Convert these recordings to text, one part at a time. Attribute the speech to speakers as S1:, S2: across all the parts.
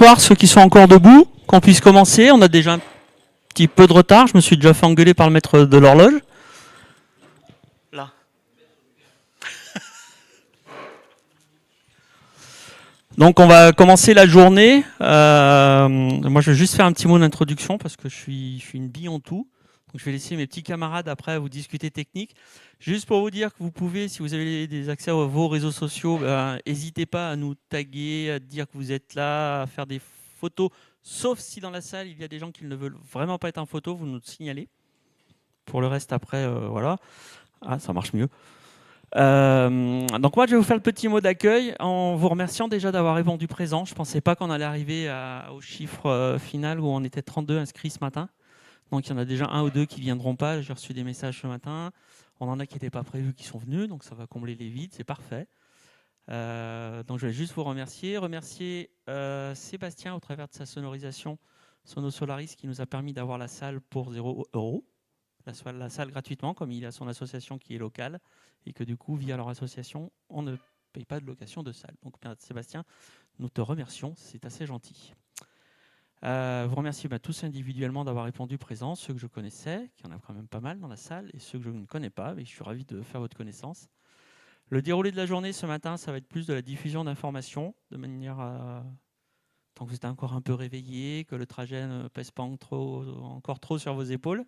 S1: Bonsoir, ceux qui sont encore debout, qu'on puisse commencer. On a déjà un petit peu de retard. Je me suis déjà fait engueuler par le maître de l'horloge. Là. Donc on va commencer la journée. Moi je vais juste faire un petit mot d'introduction parce que je suis une bille en tout. Donc je vais laisser mes petits camarades après vous discuter technique. Juste pour vous dire que vous pouvez, si vous avez des accès à vos réseaux sociaux, n'hésitez pas à nous taguer, à dire que vous êtes là, à faire des photos. Sauf si dans la salle il y a des gens qui ne veulent vraiment pas être en photo, vous nous le signalez. Pour le reste après, voilà. Ah, ça marche mieux. Donc moi je vais vous faire le petit mot d'accueil en vous remerciant déjà d'avoir répondu présent. Je ne pensais pas qu'on allait arriver au chiffre final où on était 32 inscrits ce matin. Donc il y en a déjà un ou deux qui ne viendront pas. J'ai reçu des messages ce matin. On en a qui n'étaient pas prévus qui sont venus, donc ça va combler les vides, c'est parfait. Donc je vais juste vous remercier. Remercier Sébastien au travers de sa sonorisation Sono Solaris qui nous a permis d'avoir la salle pour 0 €. La salle gratuitement, comme il a son association qui est locale, et que du coup, via leur association, on ne paye pas de location de salle. Donc, Sébastien, nous te remercions, c'est assez gentil. Vous remerciez tous individuellement d'avoir répondu présent, ceux que je connaissais, qu'il y en a quand même pas mal dans la salle, et ceux que je ne connais pas, mais je suis ravi de faire votre connaissance. Le déroulé de la journée ce matin, ça va être plus de la diffusion d'informations, de manière à... tant que vous êtes encore un peu réveillé, que le trajet ne pèse pas encore trop sur vos épaules.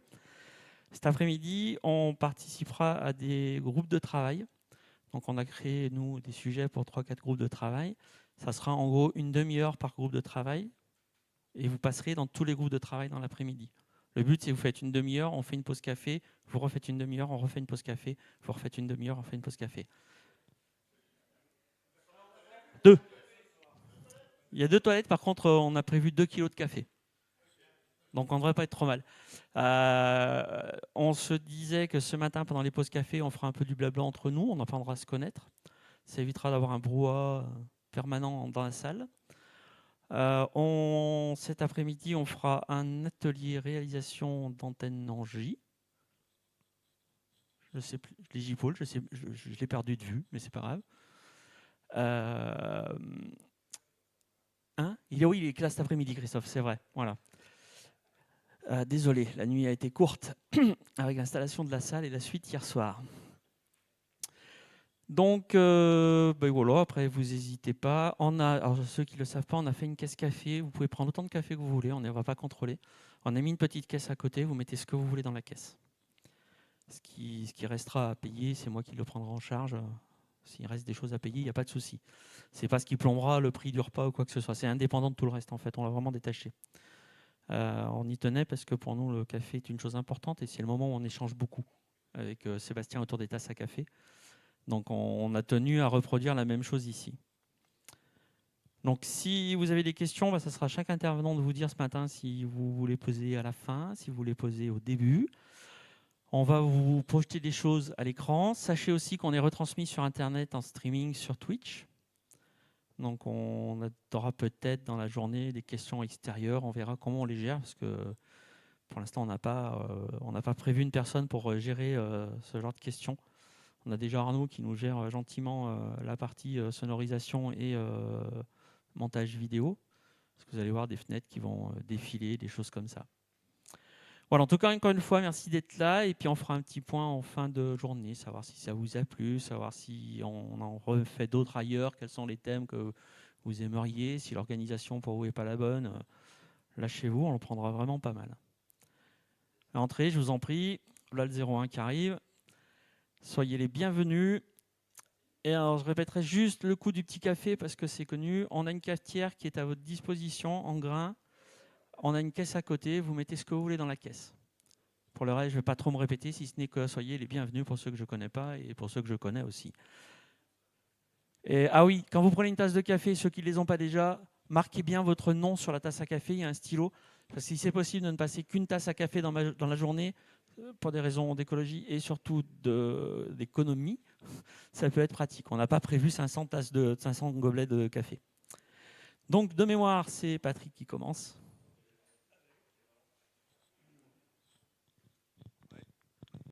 S1: Cet après-midi, on participera à des groupes de travail. Donc, on a créé, nous, des sujets pour 3-4 groupes de travail. Ça sera en gros une demi-heure par groupe de travail. Et vous passerez dans tous les groupes de travail dans l'après-midi. Le but, c'est que vous faites une demi-heure, on fait une pause café, vous refaites une demi-heure, on refait une pause café, vous refaites une demi-heure, on fait une pause café. 2. Il y a 2 toilettes, par contre, on a prévu 2 kilos de café. Donc on ne devrait pas être trop mal. On se disait que ce matin, pendant les pauses café, on fera un peu du blabla entre nous, on apprendra à se connaître. Ça évitera d'avoir un brouhaha permanent dans la salle. Cet après-midi, on fera un atelier réalisation d'antenne en J. Je sais plus, les J-pôles, je l'ai perdu de vue, mais c'est pas grave. Il y a oui les classes cet après-midi, Christophe, c'est vrai. Voilà. Désolé, la nuit a été courte avec l'installation de la salle et la suite hier soir. Donc, voilà, après, vous n'hésitez pas. Alors, ceux qui ne le savent pas, on a fait une caisse café. Vous pouvez prendre autant de café que vous voulez, on ne va pas contrôler. On a mis une petite caisse à côté, vous mettez ce que vous voulez dans la caisse. Ce qui restera à payer, c'est moi qui le prendrai en charge. S'il reste des choses à payer, il n'y a pas de souci. Ce n'est pas ce qui plombera le prix du repas ou quoi que ce soit. C'est indépendant de tout le reste, en fait. On l'a vraiment détaché. On y tenait parce que pour nous, le café est une chose importante et c'est le moment où on échange beaucoup avec Sébastien autour des tasses à café. Donc, on a tenu à reproduire la même chose ici. Donc, si vous avez des questions, ça sera chaque intervenant de vous dire ce matin si vous voulez poser à la fin, si vous voulez poser au début. On va vous projeter des choses à l'écran. Sachez aussi qu'on est retransmis sur Internet en streaming sur Twitch. Donc, on aura peut-être dans la journée des questions extérieures. On verra comment on les gère parce que pour l'instant, on n'a pas prévu une personne pour gérer ce genre de questions. On a déjà Arnaud qui nous gère gentiment la partie sonorisation et montage vidéo. Parce que vous allez voir des fenêtres qui vont défiler, des choses comme ça. Voilà, en tout cas, encore une fois, merci d'être là. Et puis, on fera un petit point en fin de journée, savoir si ça vous a plu, savoir si on en refait d'autres ailleurs, quels sont les thèmes que vous aimeriez, si l'organisation pour vous n'est pas la bonne. Lâchez-vous, on en prendra vraiment pas mal. Entrez, je vous en prie. Là, le 01 qui arrive. Soyez les bienvenus. Et alors, je répéterai juste le coup du petit café parce que c'est connu. On a une cafetière qui est à votre disposition en grains. On a une caisse à côté. Vous mettez ce que vous voulez dans la caisse. Pour le reste, je ne vais pas trop me répéter, si ce n'est que soyez les bienvenus pour ceux que je ne connais pas et pour ceux que je connais aussi. Et, ah oui, quand vous prenez une tasse de café, ceux qui ne les ont pas déjà, marquez bien votre nom sur la tasse à café. Il y a un stylo. Parce que si c'est possible de ne passer qu'une tasse à café dans la journée, pour des raisons d'écologie et surtout d'économie, ça peut être pratique. On n'a pas prévu 500 gobelets de café. Donc, de mémoire, c'est Patrick qui commence.